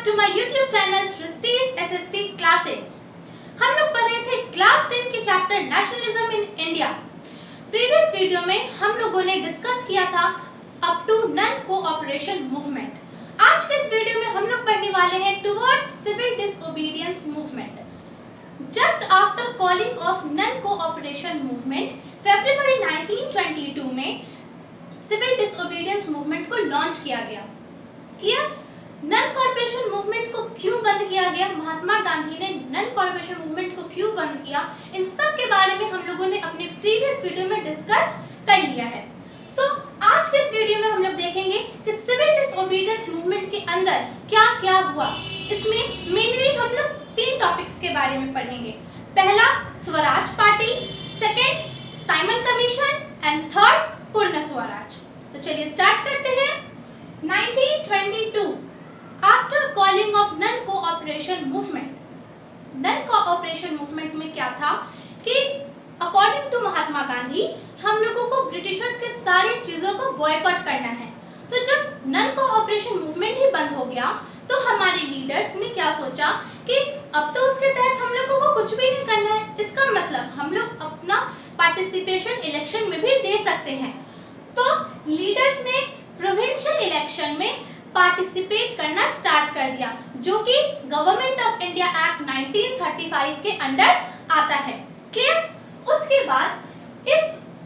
to my YouTube channel Srishti's SST Classes। हम लोग पढ़ रहे थे क्लास 10 के chapter nationalism in India. Previous video में हम लोगों ने डिस्कस किया था up to non cooperation movement. आज के इस वीडियो में हम लोग पढ़ने वाले हैं towards civil disobedience movement. Just after calling off non cooperation movement फरवरी 1922 में सिविल डिसओबीडियंस मूवमेंट को लॉन्च किया गया। क्लियर? नन कॉर्पोरेशन मूवमेंट को क्यों बंद किया गया, महात्मा गांधी ने नन कॉर्पोरेशन मूवमेंट को क्यों बंद किया, इन सब के बारे में हम लोगों ने अपने प्रीवियस वीडियो में डिस्कस कर लिया है। आज के इस वीडियो में हम लोग देखेंगे कि सिविल डिसओबीडियंस मूवमेंट के अंदर क्या क्या हुआ। इसमें मेनली हम लोग 3 टॉपिक्स के बारे में पढ़ेंगे। पहला Swaraj party, second Simon commission and third Purna Swaraj. तो चलिए स्टार्ट करते हैं। 1922 after calling off non cooperation movement. Non cooperation movement में क्या था कि अकॉर्डिंग टू महात्मा गांधी हम लोगों को ब्रिटिशर्स के सारी चीजों को बॉयकॉट करना है। तो जब नन कोऑपरेशन मूवमेंट ही बंद हो गया तो हमारे लीडर्स ने क्या सोचा कि अब तो उसके तहत हम लोगों को कुछ भी नहीं करना है। इसका मतलब हम लोग अपना पार्टिसिपेशन इलेक्शन में भी दे सकते हैं। तो लीडर्स ने प्रोविंशियल इलेक्शन में पार्टिसिपेट करना स्टार्ट कर दिया, जो कि गवर्नमेंट ऑफ इंडिया एक्ट 1935 के अंडर आता है। क्लियर? उसके बाद इस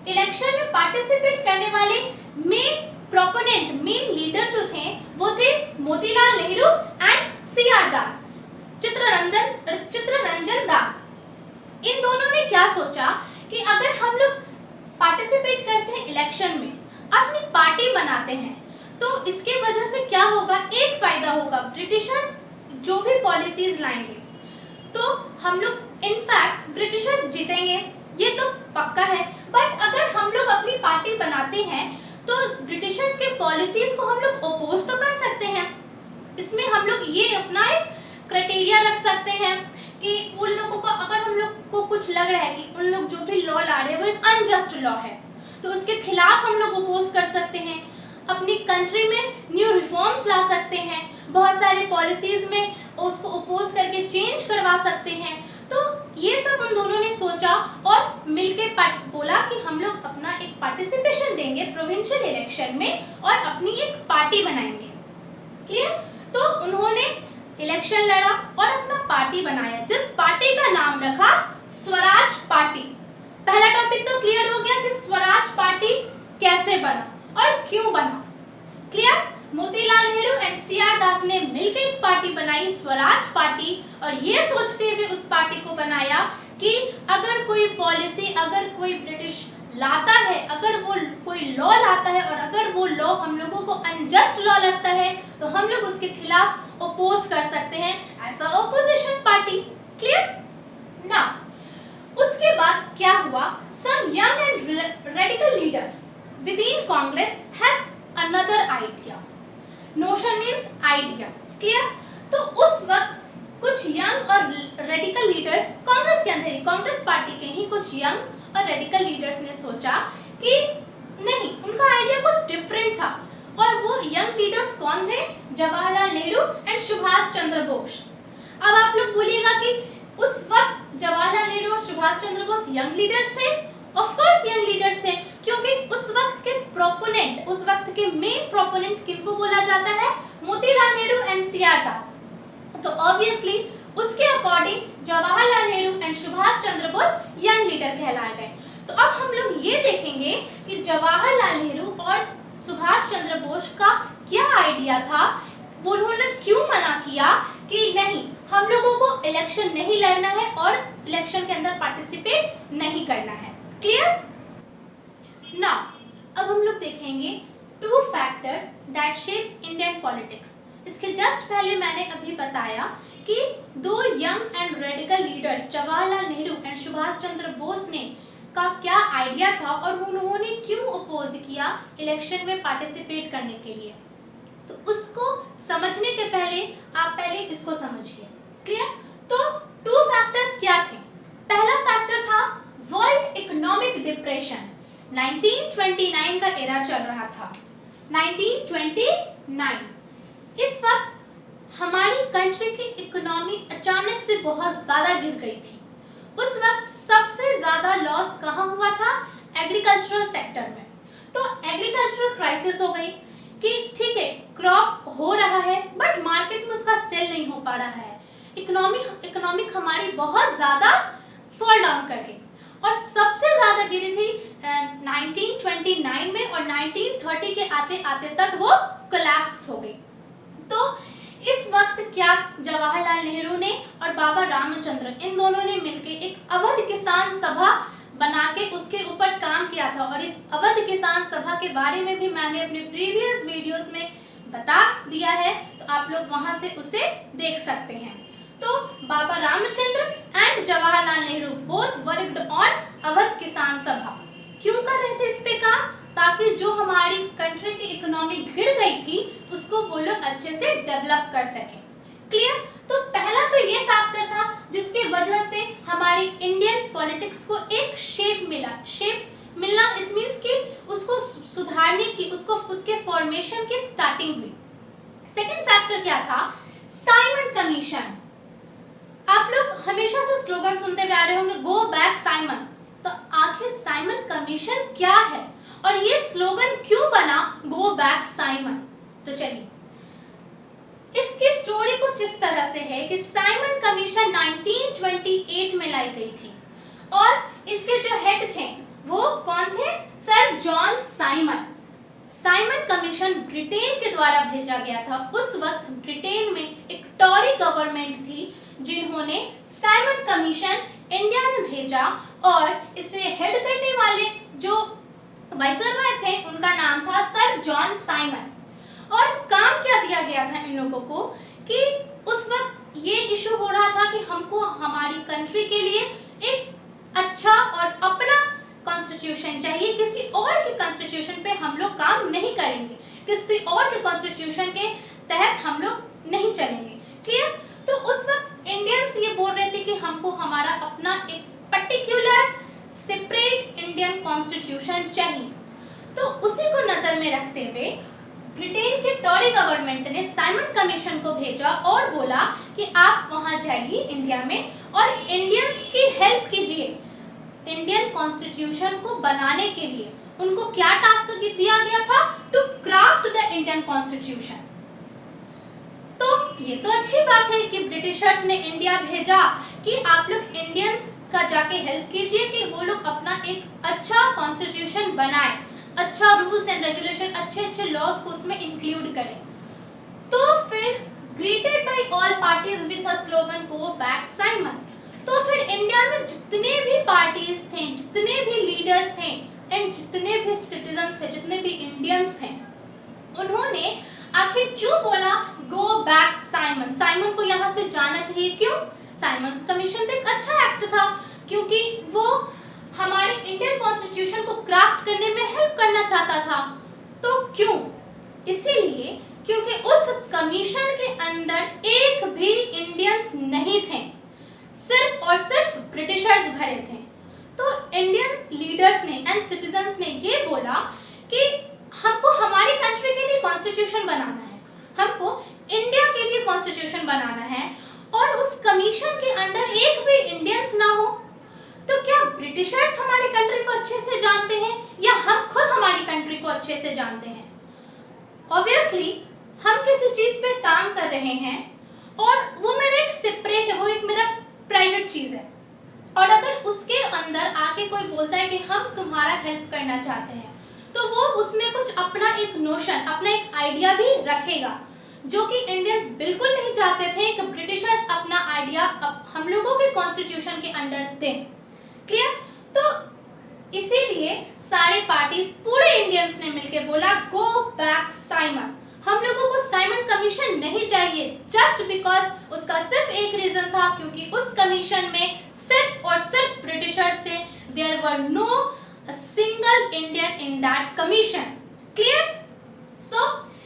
इलेक्शन में पार्टिसिपेट करने वाले मेन लीडर जो थे वो थे मोतीलाल नेहरू एंड सीआर दास, चित्तरंजन दास। इन दोनों ने क्या सोचा कि अगर हम लोग पार्टिसिपेट करते हैं इलेक्शन में, अपनी पार्टी बनाते हैं, तो इसके वजह से क्या होगा, एक फायदा होगा, ब्रिटिशर्स जो भी पॉलिसीज लाएंगे तो हम लोग इनफैक्ट ब्रिटिशर्स जीतेंगे, ये तो पक्का है। बट अगर हम लोग अपनी पार्टी बनाते हैं तो ब्रिटिशर्स के पॉलिसीज को हम लोग ओपोज तो कर सकते हैं। इसमें हम लोग ये अपना एक क्राइटेरिया रख सकते हैं कि उन लोगों को, अगर हम लोग को कुछ लग रहा है कि उन लोग जो भी लॉ ला रहे हैं वो एक अनजस्ट लॉ है, तो उसके खिलाफ हम लोग ओपोज कर सकते हैं। अपनी कंट्री में न्यू रिफॉर्म्स ला सकते हैं, बहुत सारे पॉलिसीज में उसको ओपोज करके चेंज करवा सकते हैं। तो ये सब उन दोनों ने सोचा और मिलके बोला कि हम लोग अपना एक पार्टिसिपेशन देंगे प्रोविंशियल इलेक्शन में और अपनी एक पार्टी बनाएंगे। क्लियर? तो उन्होंने इलेक्शन लड़ा और अपना पार्टी बनाया, जिस पार्टी का नाम रखा स्वराज पार्टी। पहला टॉपिक तो क्लियर हो गया कि स्वराज पार्टी कैसे बना और क्यों बना। Clear? Motilal Nehru and C R Das ने मिलकर एक पार्टी बनाई, स्वराज पार्टी, और ये सोचते हुए उस पार्टी को बनाया कि अगर कोई पॉलिसी, अगर कोई ब्रिटिश लाता है, अगर वो कोई लॉ लाता है और अगर वो लॉ हम लोगों को अनजस्ट लॉ लगता है तो हम लोग उसके खिलाफ ओपोज कर सकते हैं, ऐसा ओपोजिशन पार्टी। क्लियर? ना उसके बाद क्या हुआ, some young and radical leaders within Congress has another idea. Notion means idea. Clear? तो उस वक्त कुछ यंग और रेडिकल लीडर्स कांग्रेस के अंदर ही, कांग्रेस पार्टी के ही कुछ यंग और रेडिकल लीडर्स ने सोचा कि नहीं, उनका आइडिया कुछ डिफरेंट था। और वो यंग लीडर्स कौन थे? जवाहरलाल नेहरू एंड सुभाष चंद्र बोस। अब आप लोग बोलिएगा कि उस वक्त जवाहरलाल नेहरू और सुभाष चंद्र बोस यंग लीडर्स थे। ऑफ कोर्स यंग लीडर्स थे, क्योंकि उस वक्त के प्रोपोनेंट, उस वक्त के मेन प्रोपोनेंट किनको बोला जाता है? मोतीलाल नेहरू एंड सीआर दास। तो ऑब्वियसली उसके according Jawaharlal Nehru and Subhash Chandra Bose young leader कहलाए गए। तो अब हम लोग ये देखेंगे कि जवाहरलाल नेहरू और सुभाष चंद्र बोस का क्या आइडिया था, वो उन्होंने क्यों मना किया कि नहीं, हम लोगों को इलेक्शन नहीं लड़ना है और इलेक्शन के अंदर पार्टिसिपेट नहीं करना है। क्लियर? नाउ अब हम लोग देखेंगे 2 factors that shape Indian politics. इसके जस्ट पहले मैंने अभी बताया कि 2 young and radical leaders Jawaharlal Nehru and Subhash Chandra Bose ने का क्या आइडिया था और उन्होंने क्यों अपोज किया इलेक्शन में पार्टिसिपेट करने के लिए। तो उसको समझने के पहले आप पहले इसको समझिए। क्लियर? तो 2 फैक्टर्स क्या थे? पहला फैक्टर था वर्ल्ड इकोनॉमिक डिप्रेशन। 1929 का एरा चल रहा था। 1929 इस वक्त हमारी कंट्री की इकोनॉमी अचानक से बहुत ज्यादा गिर गई थी। उस वक्त सबसे ज्यादा लॉस कहाँ हुआ था? एग्रीकल्चरल सेक्टर में। तो एग्रीकल्चरल क्राइसिस हो गई कि ठीक है, क्रॉप हो रहा है बट मार्केट में उसका सेल नहीं हो पा रहा है, इकोनॉमिक हमारी बहुत ज्यादा फॉल डाउन कर गई और सबसे ज्यादा गिरी थी 1929 में और 1930 के आते आते तक वो कोलैप्स हो गई। तो इस वक्त क्या जवाहरलाल नेहरू ने और बाबा रामचंद्र इन दोनों ने मिलकर एक अवध किसान सभा बना के उसके ऊपर काम किया था और इस अवध किसान सभा के बारे में भी मैंने अपने प्रीवियस वीडियोस में बता दिया है, तो आप लोग वहां से उसे देख सकते हैं। तो Baba Ramchandra and Jawaharlal Nehru both worked on Awadh Kisan Sabha. क्यों कर रहे थे इस पे काम? ताकि जो हमारी कंट्री की इकोनॉमी गिर गई थी उसको वो लोग अच्छे से डेवलप कर सके। क्लियर? तो पहला तो ये फैक्टर था जिसकी वजह से हमारी इंडियन पॉलिटिक्स को एक शेप मिलना इट मींस कि उसको सुधारने की, उसको उसके फॉर्मेशन की स्टार्टिंग हुई। सेकंड फैक्टर क्या था? Simon commission. आप लोग हमेशा से स्लोगन सुनते हुए आ रहे होंगे, गो बैक साइमन। तो आखिर साइमन कमीशन क्या है और ये स्लोगन क्यों बना गो बैक साइमन? तो चलिए, इसकी स्टोरी कुछ इस तरह से है कि साइमन कमीशन 1928 में लाई गई थी और इसके जो हेड थे वो कौन थे? Sir John Simon. Simon commission Britain के द्वारा भेजा गया था। उस वक्त ब्रिटेन में एक टॉरी गवर्नमेंट थी जिन्होंने साइमन कमीशन इंडिया में भेजा और इसे हेड करने वाले जो वाइसरॉय थे उनका नाम था सर जॉन साइमन। और काम क्या दिया गया था इन लोगों को कि उस वक्त ये इशू हो रहा था कि हमको हमारी कंट्री के लिए एक अच्छा और अपना कॉन्स्टिट्यूशन चाहिए, किसी और के कॉन्स्टिट्यूशन पे हम लोग काम नहीं करेंगे, किसी और के कॉन्स्टिट्यूशन के तहत हम लोग नहीं चलेंगे। क्लियर? तो उस वक्त इंडियंस ये बोल रहे थे कि हमको हमारा अपना एक पर्टिकुलर सेपरेट इंडियन कॉन्स्टिट्यूशन चाहिए। तो उसी को नजर में रखते हुए ब्रिटेन के टॉरी गवर्नमेंट ने साइमन कमीशन को भेजा और बोला कि आप वहां जाइए इंडिया में और इंडियंस की हेल्प कीजिए इंडियन कॉन्स्टिट्यूशन को बनाने के लिए। उनको क्या टास्क दिया गया था? To craft the Indian constitution. तो ये तो अच्छी बात है कि ब्रिटिशर्स ने इंडिया भेजा कि आप लोग इंडियंस का जाके हेल्प कीजिए कि वो लोग अपना एक अच्छा कॉन्स्टिट्यूशन बनाए, अच्छा रूल्स एंड रेगुलेशन, अच्छे लॉज को उसमें इंक्लूड करें। तो फिर greeted by all parties with a slogan go back Simon. तो फिर इंडिया में जितने भी पार्टीज थे, जितने भी लीडर्स थे एंड जितने भी सिटीजन्स थे, जितने भी इंडियंस थे, उन्होंने आखिर क्यों बोला गो बैक साइमन? साइमन को यहाँ से जाना चाहिए। क्यों? साइमन कमीशन तो एक अच्छा एक्ट था क्योंकि वो हमारे इंडियन कॉन्स्टिट्यूशन को क्राफ्ट करने में हेल्प करना चाहता था। तो क्यों? इसीलिए क्योंकि उस कमीशन के अंदर एक भी इंडियंस नहीं थे, सिर्फ और सिर्फ ब्रिटिशर्स भरे थे। तो इंडियन लीडर्स ने एंड सिटीजन्स ने ये बोला कि हमको हमारी कंट्री के लिए कॉन्स्टिट्यूशन बनाना है, हमको इंडिया के लिए कॉन्स्टिट्यूशन बनाना है और उस कमीशन के अंदर एक भी इंडियंस ना हो। तो क्या ब्रिटिशर्स हमारी कंट्री को अच्छे से जानते हैं या हम खुद हमारी कंट्री को अच्छे से जानते हैं? ऑब्वियसली हम किसी चीज पे काम कर रहे हैं और वो मेरा एक सेपरेट है, वो एक मेरा प्राइवेट चीज है और अगर उसके अंदर आके कोई बोलता है कि हम तुम्हारा हेल्प करना चाहते हैं तो वो उसमें कुछ अपना एक नोशन, अपना एक आइडिया भी रखेगा, जो कि इंडियंस बिल्कुल नहीं चाहते थे कि ब्रिटिशर्स अपना आइडिया हम लोगों के कॉन्स्टिट्यूशन के अंडर दें। क्लियर? तो इसीलिए सारे पार्टीज, पूरे इंडियंस ने मिलकर बोला गो बैक साइमन। हम लोगों को साइमन कमीशन नहीं चाहिए जस्ट बिकॉज उसका सिर्फ एक रीजन था क्योंकि उस कमीशन में सिर्फ और सिर्फ ब्रिटिशर्स थे। There were no single Indian इन दैट कमीशन। क्लियर? सो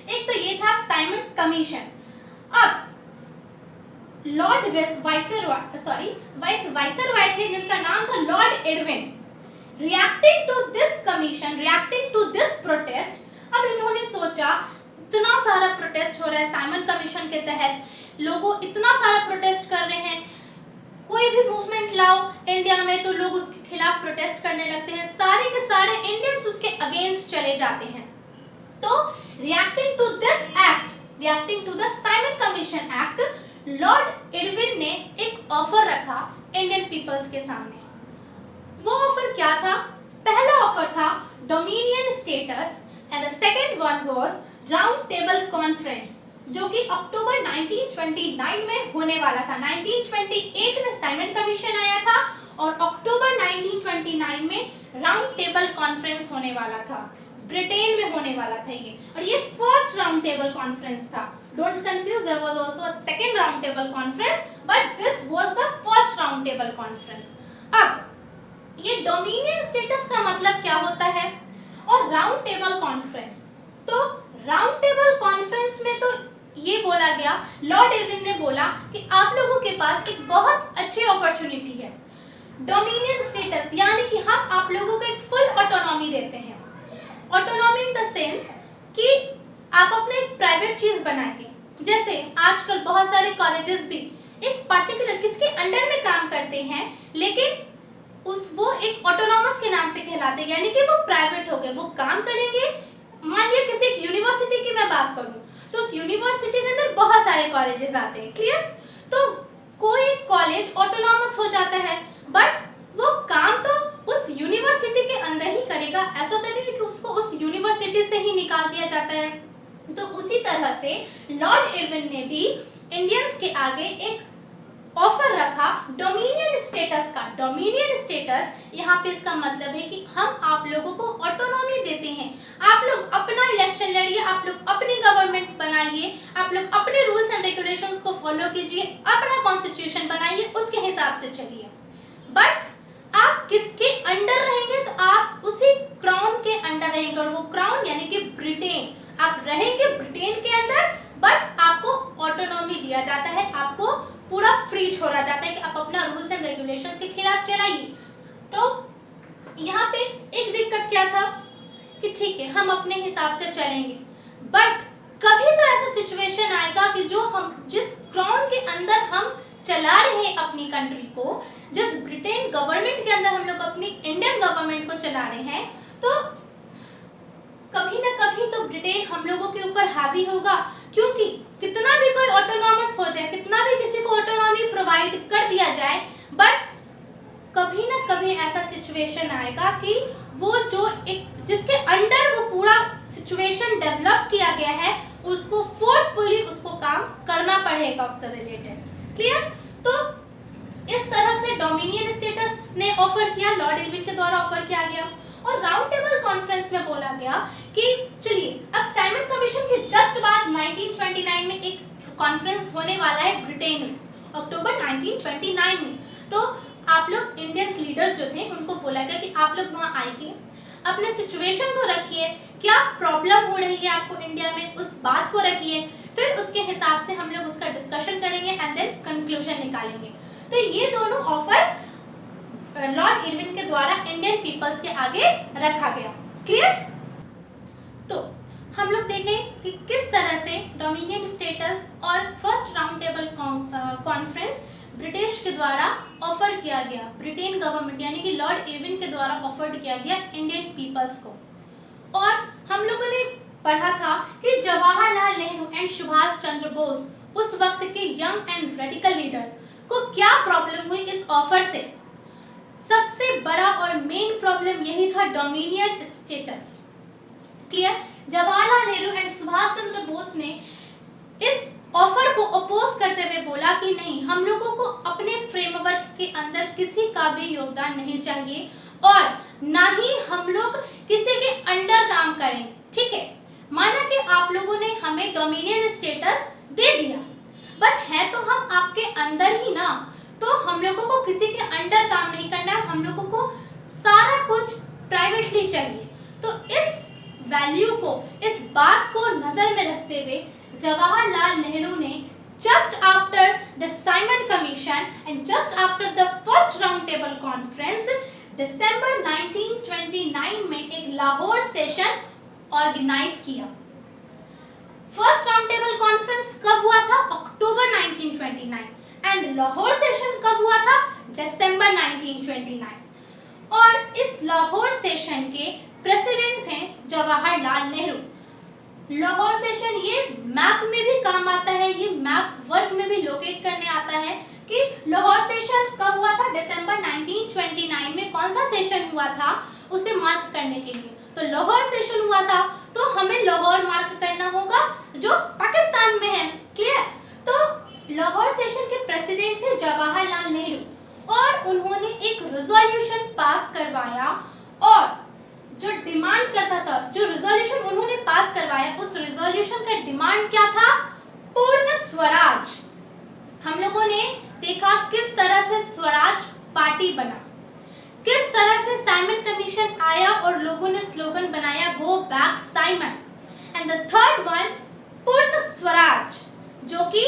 एक तो ये था साइमन कमीशन। अब लॉर्ड वाइसरॉय थे जिनका नाम था Lord Irwin. Reacting to this commission, reacting to this protest, अब इन्होंने सोचा इतना सारा प्रोटेस्ट हो रहा है साइमन कमीशन के तहत, लोगों इतना सारा प्रोटेस्ट कर रहे हैं, कोई भी मूवमेंट लाओ इंडिया में तो लोग उसके खिलाफ प्रोटेस्ट करने लगते हैं, सारे के सारे इंडियंस उसके अगेंस्ट चले जाते हैं। तो reacting to this act, reacting to the Simon commission act, lord Irwin ने एक ऑफर रखा इंडियन पीपल्स के सामने। वो ऑफर क्या था? पहला ऑफर था dominion status and the second one was round table conference, जो कि अक्टूबर 1929 में होने वाला था। 1928 में साइमन कमीशन आया था और अक्टूबर 1929 में राउंड टेबल कॉन्फ्रेंस होने वाला था, ब्रिटेन में होने वाला था ये, और ये फर्स्ट राउंड टेबल कॉन्फ्रेंस था। Don't confuse, there was also a second round table conference, but this was the first round table conference. अब ये डोमिनियन स्टेटस का मतलब क्या होता है और राउंड टेबल कॉन्फ्रेंस? तो राउंड टेबल कॉन्फ्रेंस में तो ये बोला गया, लॉर्ड इरविन ने बोला कि आप लोगों के पास एक बहुत अच्छी अपॉर्चुनिटी है। डोमिनियन स्टेटस यानी कि हम आप लोगों को एक फुल ऑटोनॉमी देते हैं। ऑटोनॉमी इन द सेंस कि आप अपने एक प्राइवेट चीज बनाएंगे। जैसे आजकल बहुत सारे कॉलेजेस भी एक पर्टिकुलर किसके अंडर में काम करते हैं, लेकिन वो एक ऑटोनॉमस के नाम से कहलाते हैं, यानी कि वो प्राइवेट हो गए, वो काम करेंगे। मान लिया किसी एक यूनिवर्सिटी की मैं बात करूं तो उस यूनिवर्सिटी के अंदर बहुत सारे कॉलेजेस आते हैं, क्लियर? तो कोई कॉलेज ऑटोनॉमस हो जाता है, बट वो काम तो उस यूनिवर्सिटी के अंदर ही करेगा, ऐसा तो नहीं कि उसको उस यूनिवर्सिटी से ही निकाल दिया जाता है। तो उसी तरह से लॉर्ड इरविन ने भी इंडियंस के आगे एक ऑफर रखा डोमिनियन स्टेटस का। डोमिनियन स्टेटस यहाँ पे इसका मतलब है कि हम आप लोगों को ऑटोनॉमी देते हैं, आप लोग अपना इलेक्शन लड़िए, आप लोग अपनी गवर्नमेंट बनाइए, आप लोग अपने रूल्स एंड रेगुलेशंस को फॉलो कीजिए, अपना कॉन्स्टिट्यूशन बनाइए, उसके हिसाब से चलिए। बट आप किसके अंडर रहेंगे? तो आप उसी क्राउन के अंडर रहेंगे, और वो क्राउन यानी कि ब्रिटेन। आप रहेंगे ब्रिटेन के अंदर, बट आपको ऑटोनॉमी दिया जाता है, आपको पूरा फ्री छोड़ा जाता है कि आप अपना रूल्स एंड रेगुलेशंस के खिलाफ चलाइए। तो यहाँ पे एक दिक्कत क्या था कि ठीक है हम अपने हिसाब से चलेंगे, बट कभी तो ऐसा सिचुएशन आएगा कि जो हम जिस क्राउन के अंदर हम चला रहे हैं अपनी कंट्री को, जिस ब्रिटेन गवर्नमेंट के अंदर हम लोग अपनी इंडियन गवर्नमेंट को चला रहे हैं, तो कभी ना कभी तो ब्रिटेन हम लोगों के ऊपर हावी होगा, क्योंकि कितना भी कोई ऑटोनॉमस हो जाए, कितना भी किसी को ऑटोनॉमी प्रोवाइड कर दिया जाए, बट कभी ना कभी ऐसा सिचुएशन आएगा कि वो जो एक जिसके अंडर वो पूरा सिचुएशन डेवलप किया गया है, उसको फोर्सफुली उसको काम करना पड़ेगा उससे रिलेटेड, क्लियर? तो इस तरह से डोमिनियन स्टेटस ने ऑफर किया, लॉर्ड इरविन के द्वारा ऑफर किया गया। और राउंड टेबल कॉन्फ्रेंस में बोला गया कि चलिए अब साइमन कमीशन के जस्ट बाद 1929 में एक कॉन्फ्रेंस होने वाला है ब्रिटेन में, अक्टूबर 1929 में। तो आप लोग इंडियंस लीडर्स जो थे उनको बोला गया कि आप लोग वहाँ आइए, अपने सिचुएशन को रखिए, क्या प्रॉब्लम हो रही है आपको इंडिया में उस बात को रखिए, फिर उसके हिसाब से हम लोग उसका डिस्कशन करेंगे एंड देन कंक्लूजन निकालेंगे। तो ये दोनों ऑफर लॉर्ड इरविन के द्वारा इंडियन पीपल्स के आगे रखा गया, क्लियर? तो हम लोग देखें कि किस तरह से डोमिनियन स्टेटस और first round table conference British के द्वारा ऑफर किया गया, ब्रिटेन गवर्नमेंट यानी कि लॉर्ड इरविन के द्वारा ऑफर्ड किया गया इंडियन पीपल्स को। और हम लोगों ने पढ़ा था कि जवाहरलाल नेहरू एंड सुभाष चंद्र बोस, उस वक्त के यंग एंड रेडिकल लीडर्स को क्या प्रॉब्लम हुई इस ऑफर से। सबसे बड़ा और मेन प्रॉब्लम यही था dominion status, clear? Jawaharlal Nehru and Subhash Chandra Bose ने इस ऑफर को अपोज करते हुए बोला कि नहीं, हम लोगों को अपने फ्रेमवर्क के अंदर किसी का भी योगदान नहीं चाहिए और ना ही हम लोग किसी के अंडर काम करेंगे, ठीक है? माना कि आप लोगों ने हमें डोमिनियन स्टेटस दे दिया, बट है तो हम आपके अंदर ही ना, तो हम लोगों को किसी के अंडर काम नहीं करना है, हम लोगों को सारा कुछ प्राइवेटली चाहिए। तो इस वैल्यू को, इस बात को नजर में रखते हुए जवाहरलाल नेहरू ने just after the Simon Commission and just after the first round table conference दिसंबर 1929 में एक लाहौर सेशन ऑर्गेनाइज किया। फर्स्ट राउंड टेबल कॉन्फ्रेंस कब हुआ था? अक्टूबर लाहौर सेशन कब हुआ था? दिसंबर 1929। और इस लाहौर सेशन के प्रेसिडेंट थे जवाहरलाल नेहरू। लाहौर सेशन ये मैप में भी काम आता है, ये मैप वर्क में भी लोकेट करने आता है कि लाहौर सेशन कब हुआ था? दिसंबर 1929 में कौन सा सेशन हुआ था उसे मार्क करने के लिए। तो लाहौर सेशन हुआ था तो हमें लाहौर मार्क करना होगा जो पाकिस्तान में है। क्लियर? तो लाहौर सेशन के प्रेसिडेंट थे जवाहरलाल नेहरू और उन्होंने एक रिजोल्यूशन पास करवाया और जो डिमांड करता था, जो रिजोल्यूशन उन्होंने पास करवाया उस रिजोल्यूशन का डिमांड क्या था? पूर्ण स्वराज। हम लोगों ने देखा किस तरह से स्वराज पार्टी बना, किस तरह से साइमन कमीशन आया और लोगों ने स्लोगन बनाया गो back Simon. And the third one पूर्ण स्वराज, जो कि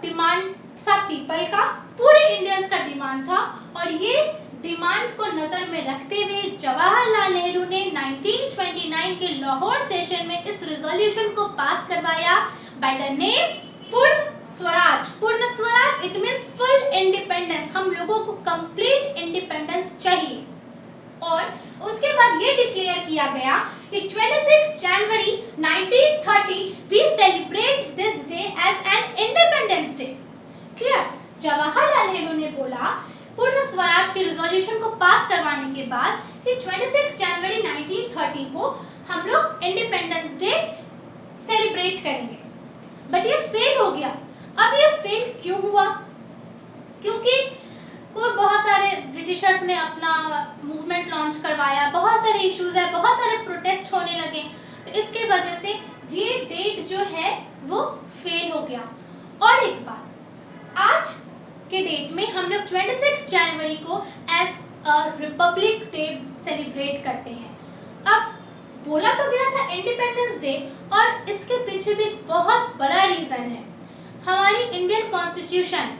डिमांड था पीपल का, पूरे इंडियंस का डिमांड था। और ये डिमांड को नजर में रखते हुए जवाहरलाल नेहरू ने 1929 के लाहौर सेशन में इस रिजोल्यूशन को पास करवाया बाय द नेम पूर्ण स्वराज। पूर्ण Swaraj it means full independence, हम लोगों को कंप्लीट इंडिपेंडेंस चाहिए। और उसके बाद ये डिक्लेयर किया गया कि 26 जनवरी 1930 we celebrate this day as an independence day. Clear? Jawaharlal Nehru ने बोला पूर्ण स्वराज के रिजोल्यूशन को पास करवाने के बाद कि 26 जनवरी 1930 को हम लोग इंडिपेंडेंस डे सेलिब्रेट करेंगे। बट ये फेल हो गया। अब ये फेल क्यों हुआ? क्योंकि कोई बहुत सारे ब्रिटिशर्स ने अपना मूवमेंट लॉन्च करवाया, बहुत सारे इश्यूज है, बहुत सारे प्रोटेस्ट होने लगे, तो इसके वजह से ये डेट जो है वो फेल हो गया। और एक बात, आज के डेट में हम लोग 26 जनवरी को as a republic day celebrate करते हैं। अब बोला तो गया था इंडिपेंडेंस डे और इसके पीछे भी एक बहुत बड़ा रीजन है। हमारी इंडियन कॉन्स्टिट्यूशन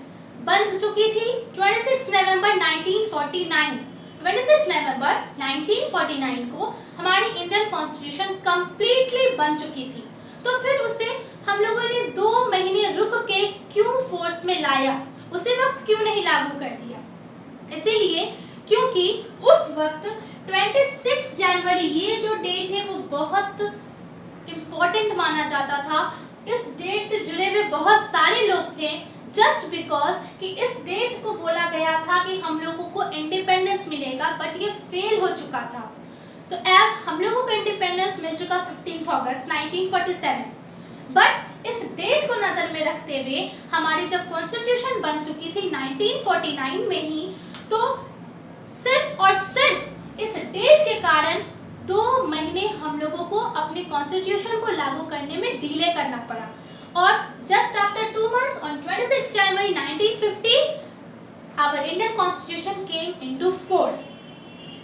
बन चुकी थी 26 नवंबर 1949। 26 नवंबर 1949 को हमारी इंडियन कॉन्स्टिट्यूशन कंप्लीटली बन चुकी थी। तो फिर उसे हम लोगों ने 2 महीने रुक के क्यों फोर्स में लाया, उसी वक्त क्यों नहीं लागू कर दिया? इसीलिए क्योंकि उस वक्त 26 जनवरी ये जो डेट है वो बहुत इम्पोर्टेंट माना जाता था। इस डेट से जुड़े हुए बहुत सारे लोग थे जस्ट बिकॉज कि इस डेट को बोला गया था कि हम लोगों को इंडिपेंडेंस मिलेगा, बट ये फेल हो चुका था। तो एज हम लोगों को इंडिपेंडेंस मिल चुका 15 अगस्त 1947, बट इस डेट को नजर में रखते हुए हमारी जब कॉन्स्टिट्यूशन बन चुकी थी 1949 में ही, तो सिर्फ और सिर्फ इस डेट के कारण 2 महीने हम लोगों को अपने कॉन्स्टिट्यूशन को लागू करने में डिले करना पड़ा। और just after 2 months on 26 January 1950 our Indian Constitution came into force.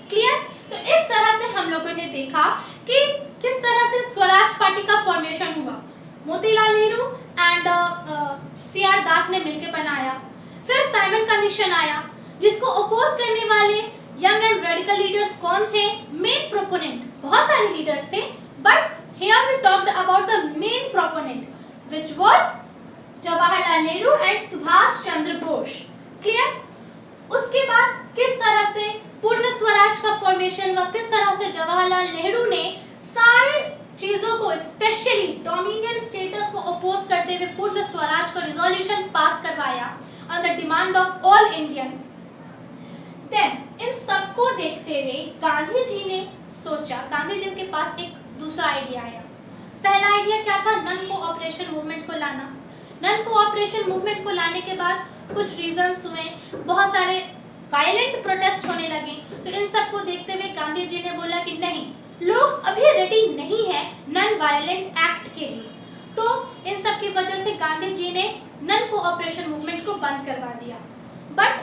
Clear? तो इस तरह से हम लोगों ने देखा कि किस तरह से स्वराज पार्टी का फॉर्मेशन हुआ। मोतीलाल नेहरू एंड CR दास ने मिलकर बनाया। फिर साइमन कमीशन आया जिसको अपोज करने वाले यंग एंड रेडिकल लीडर्स कौन थे? मेन प्रोपोनेंट बहुत सारे लीडर्स थे, but here we talked about the main proponent which was Jawaharlal Nehru and Subhash Chandra Bose. Clear? उसके बाद किस तरह से पूर्ण स्वराज का फॉर्मेशन हुआ, किस तरह से जवाहरलाल नेहरू ने सारे चीजों को, स्पेशली डोमिनियन स्टेटस को अपोज करते हुए पूर्ण स्वराज का रिजोल्यूशन पास करवाया on the demand of all Indian. Then इन सबको देखते हुए गांधी जी ने सोचा, गांधी जी के पास एक दूसरा आइडिया आया। पहला आइडिया क्या था? नन कोऑपरेशन मूवमेंट को लाना। नन कोऑपरेशन मूवमेंट को लाने के बाद कुछ रीजंस हुए, बहुत सारे वायलेंट प्रोटेस्ट होने लगे। तो इन सबको देखते हुए गांधी जी ने बोला कि नहीं, लोग अभी रेडी नहीं है नन वायलेंट एक्ट के लिए। तो इन सब की वजह से गांधी जी ने नन कोऑपरेशन मूवमेंट को बंद करवा दिया। बट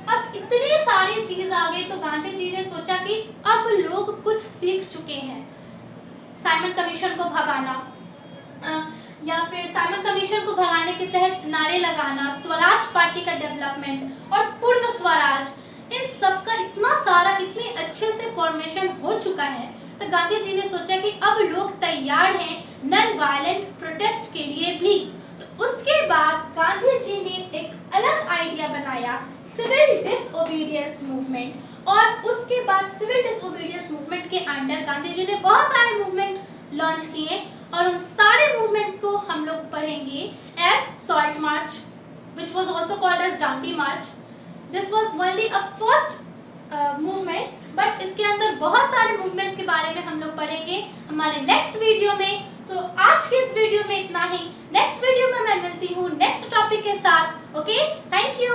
अब इतने सारी चीज आ गई तो गांधी जी ने सोचा कि अब लोग कुछ सीख चुके हैं। साइमन कमीशन को भगाना या फिर साइमन कमीशन को भगाने के तहत नारे लगाना, स्वराज पार्टी का डेवलपमेंट और पूर्ण स्वराज, इन सब का इतना सारा, इतने अच्छे से फॉर्मेशन हो चुका है। तो गांधी जी ने सोचा कि अब लोग तैयार हैं नन वायलेंट प्रोटेस्ट के लिए भी। तो उसके बाद गांधी जी ने एक अलग आइडिया आया सिविल डिसओबीडियंस मूवमेंट और उसके बाद सिविल डिसओबीडियंस मूवमेंट के अंडर गांधी जी ने बहुत सारे मूवमेंट लॉन्च किए और उन सारे मूवमेंट्स को हम लोग पढ़ेंगे as salt march which was also called as Dandi March. This was only a first movement, but इसके अंदर बहुत सारे मूवमेंट्स के बारे में हम लोग पढ़ेंगे हमारे नेक्स्ट वीडियो में. सो आज के इस वीडियो में इतना ही. नेक्स्ट वीडियो में मैं मिलती हूँ नेक्स्ट टॉपिक के साथ. Okay, thank you.